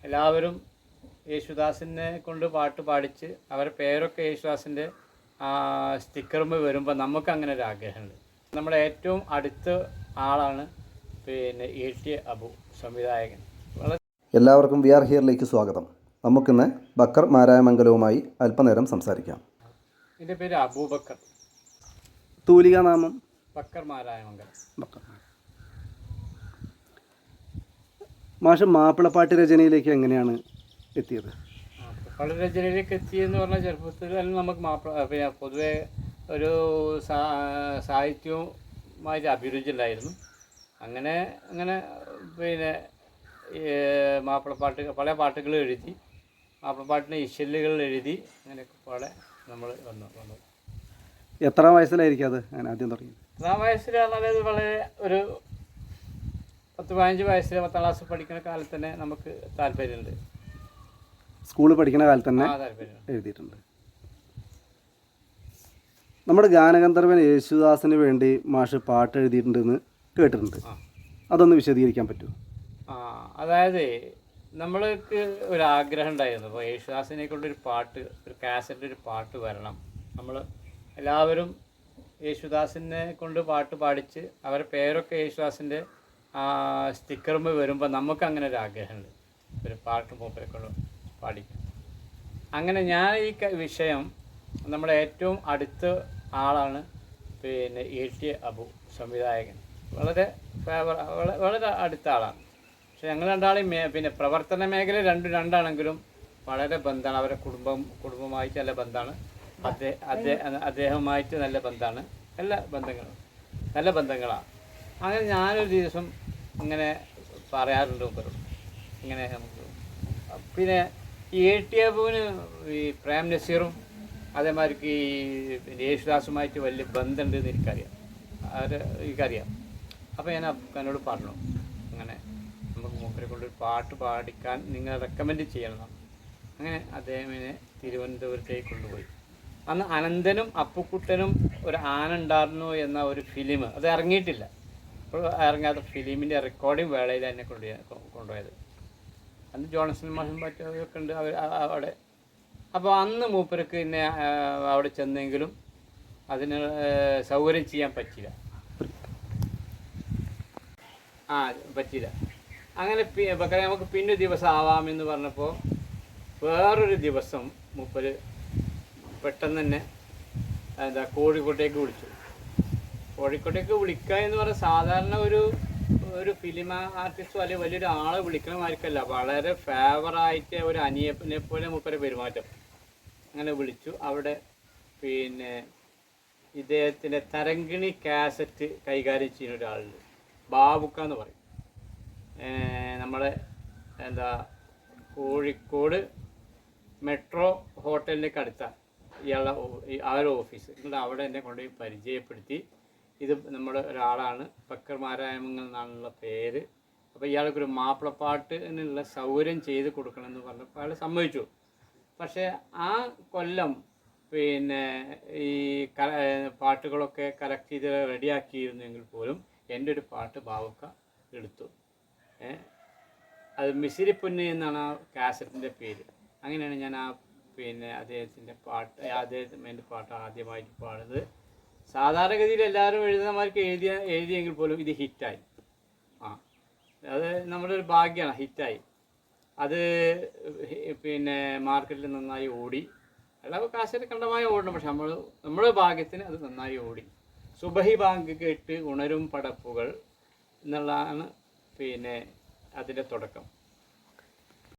എല്ലാവരും യേശുദാസിനെ കൊണ്ട് പാട്ട് പാടിച്ച് അവരുടെ പേരൊക്കെ യേശുദാസിൻ്റെ സ്റ്റിക്കറുമ്പോൾ വരുമ്പോൾ നമുക്ക് അങ്ങനെ ഒരു ആഗ്രഹമുണ്ട്. നമ്മുടെ ഏറ്റവും അടുത്ത ആളാണ് പിന്നെ AT അബു സംവിധായകൻ. എല്ലാവർക്കും വി ആർ ഹിയറിലേക്ക് സ്വാഗതം. നമുക്കിന്ന് ബക്കർ മാരായമംഗലവുമായി അല്പനേരം സംസാരിക്കാം. എൻ്റെ പേര് അബൂബക്കർ. തൂലികാനാമം ബക്കർ മാരായമംഗലം. മാഷ് മാപ്പിളപ്പാട്ട് രചനയിലേക്ക് എങ്ങനെയാണ് എത്തിയത്? മാപ്പിളപ്പാട്ട് രചനയിലേക്ക് എത്തിയെന്ന് പറഞ്ഞാൽ ചെറുപ്പത്തിൽ നമുക്ക് പിന്നെ പൊതുവെ ഒരു സാഹിത്യവുമായിട്ട് അഭിരുചി ഉണ്ടായിരുന്നു. അങ്ങനെ പിന്നെ മാപ്പിളപ്പാട്ട് പല പാട്ടുകൾ എഴുതി, മാപ്പിളപ്പാട്ടിന് ഇശലുകൾ എഴുതി, അങ്ങനെയൊക്കെ പാടെ നമ്മൾ വന്നു. എത്ര വയസ്സിലായിരിക്കും അത് അങ്ങനെ ആദ്യം തുടങ്ങി? എത്രാം വയസ്സിൽ പറഞ്ഞാൽ വളരെ ഒരു 10-15 വയസ്സിൽ 10ാം ക്ലാസ് പഠിക്കുന്ന കാലത്ത് തന്നെ നമുക്ക് താല്പര്യമുണ്ട്. സ്കൂളിൽ പഠിക്കുന്ന കാലത്ത് തന്നെ എഴുതിയിട്ടുണ്ട്. നമ്മുടെ ഗാനഗന്ധർവൻ യേശുദാസിന് വേണ്ടി മാഷ് പാട്ട് എഴുതിയിട്ടുണ്ടെന്ന് കേട്ടിട്ടുണ്ട്. അതൊന്ന് വിശദീകരിക്കാൻ പറ്റുമോ? അതായത് നമ്മൾക്ക് ഒരാഗ്രഹം ഉണ്ടായിരുന്നു, അപ്പോൾ യേശുദാസിനെ കൊണ്ടൊരു പാട്ട്, ഒരു കാസറ്റിൽ ഒരു പാട്ട് വരണം. നമ്മൾ എല്ലാവരും യേശുദാസിനെ കൊണ്ട് പാട്ട് പാടിച്ച് അവരുടെ പേരൊക്കെ യേശുദാസിൻ്റെ സ്റ്റിക്കറുമ്പോൾ വരുമ്പോൾ നമുക്ക് അങ്ങനെ ഒരു ആഗ്രഹമുണ്ട്, ഒരു പാട്ട് മൂപ്പരെ കൊണ്ട് പാടിക്കും. അങ്ങനെ ഞാൻ ഈ വിഷയം നമ്മുടെ ഏറ്റവും അടുത്ത ആളാണ് പിന്നെ AT അബു സംവിധായകൻ. വളരെ അടുത്ത ആളാണ്. പക്ഷെ ഞങ്ങൾ രണ്ടാളും പിന്നെ പ്രവർത്തന മേഖല രണ്ടാണെങ്കിലും വളരെ ബന്ധമാണ്. അവരുടെ കുടുംബമായിട്ട് നല്ല ബന്ധമാണ്. അദ്ദേഹവുമായിട്ട് നല്ല ബന്ധമാണ്. എല്ലാ ബന്ധങ്ങളും നല്ല ബന്ധങ്ങളാണ്. അങ്ങനെ ഞാനൊരു ദിവസം ഇങ്ങനെ പറയാറുണ്ട് മുമ്പ് ഇങ്ങനെ നമുക്ക് പിന്നെ ഈ AT അബുവിന് ഈ പ്രേം നസീറും അതേമാതിരിക്ക് ഈ യേശുദാസുമായിട്ട് വലിയ ബന്ധമുണ്ടെന്ന് എനിക്കറിയാം. അപ്പോൾ ഞാൻ എന്നോട് പറഞ്ഞു, അങ്ങനെ നമുക്ക് മൂപ്പരെ കൊണ്ടൊരു പാട്ട് പാടിക്കാൻ നിങ്ങൾ റെക്കമെൻഡ് ചെയ്യണം. അങ്ങനെ അദ്ദേഹത്തിനെ തിരുവനന്തപുരത്തേക്ക് കൊണ്ടുപോയി. അന്ന് അനന്തനും അപ്പുക്കുട്ടനും ഒരു ആന ഉണ്ടായിരുന്നു എന്ന ഒരു ഫിലിം, അത് ഇറങ്ങിയിട്ടില്ല. അപ്പോൾ ഇറങ്ങാത്ത ഫിലിമിൻ്റെ റെക്കോർഡിങ് വേളയിൽ എന്നെ കൊണ്ടുപോയത്. അന്ന് ജോൺസൺ മാഷും മറ്റൊക്കെ ഉണ്ട് അവിടെ. അപ്പോൾ അന്ന് മൂപ്പർക്ക് എന്നെ അവിടെ ചെന്നെങ്കിലും അതിന് സൗകര്യം ചെയ്യാൻ പറ്റിയില്ല. അങ്ങനെ നമുക്ക് പിന്നെ ദിവസം ആവാമെന്ന് പറഞ്ഞപ്പോൾ വേറൊരു ദിവസം മൂപ്പര് പെട്ടെന്ന് തന്നെ കോഴിക്കോട്ടേക്ക് വിളിച്ചു. കോഴിക്കോട്ടേക്ക് വിളിക്കുക എന്ന് പറഞ്ഞാൽ സാധാരണ ഒരു ഫിലിം ആർട്ടിസ്റ്റോ അല്ലെങ്കിൽ വലിയൊരു ആളെ വിളിക്കണമായിരിക്കല്ല, വളരെ ഫേവറായിട്ട് ഒരു അനിയനെ പോലെ മൂപ്പരെ പെരുമാറ്റം. അങ്ങനെ വിളിച്ചു. അവിടെ പിന്നെ ഇദ്ദേഹത്തിൻ്റെ തരങ്കിണി കാസറ്റ് കൈകാര്യം ചെയ്യുന്ന ഒരാളുണ്ട്, ബാബുക്ക എന്ന് പറയും. നമ്മുടെ കോഴിക്കോട് മെട്രോ ഹോട്ടലിലേക്ക് അടുത്ത അവരുടെ ഓഫീസ്. അവിടെ എന്നെ കൊണ്ടുപോയി പരിചയപ്പെടുത്തി. ഇത് നമ്മുടെ ഒരാളാണ്, ബക്കർ മാരായമംഗലം എന്നാണുള്ള പേര്. അപ്പോൾ ഇയാൾക്കൊരു മാപ്പിളപ്പാട്ടിനുള്ള സൗകര്യം ചെയ്ത് കൊടുക്കണമെന്ന് പറഞ്ഞപ്പോൾ അയാൾ സമ്മതിച്ചു. പക്ഷേ ആ കൊല്ലം പിന്നെ ഈ പാട്ടുകളൊക്കെ കലക്ട് ചെയ്ത് റെഡിയാക്കിയിരുന്നെങ്കിൽ പോലും എൻ്റെ ഒരു പാട്ട് ബാബുക്ക എടുത്തു. അത് മിസിരിപ്പൊന്ന് എന്നാണ് ആ കാസറ്റിൻ്റെ പേര്. അങ്ങനെയാണ് ഞാൻ പിന്നെ അദ്ദേഹത്തിൻ്റെ പാട്ട് ആദ്യമായിട്ട് പാടുന്നത്. സാധാരണഗതിയിൽ എല്ലാവരും എഴുതുന്നമാർക്ക് എഴുതിയെങ്കിൽ പോലും ഇത് ഹിറ്റായി. അത് നമ്മുടെ ഒരു ഭാഗ്യമാണ്, ഹിറ്റായി. അത് പിന്നെ മാർക്കറ്റിൽ നന്നായി ഓടി. എല്ലാ കാസറ്റ് കണ്ടമായി ഓടണം, പക്ഷെ നമ്മുടെ ഭാഗ്യത്തിന് അത് നന്നായി ഓടി. സുബഹി ബാങ്ക് കേട്ട് ഉണരും പടപ്പുകൾ എന്നുള്ളതാണ് പിന്നെ അതിൻ്റെ തുടക്കം.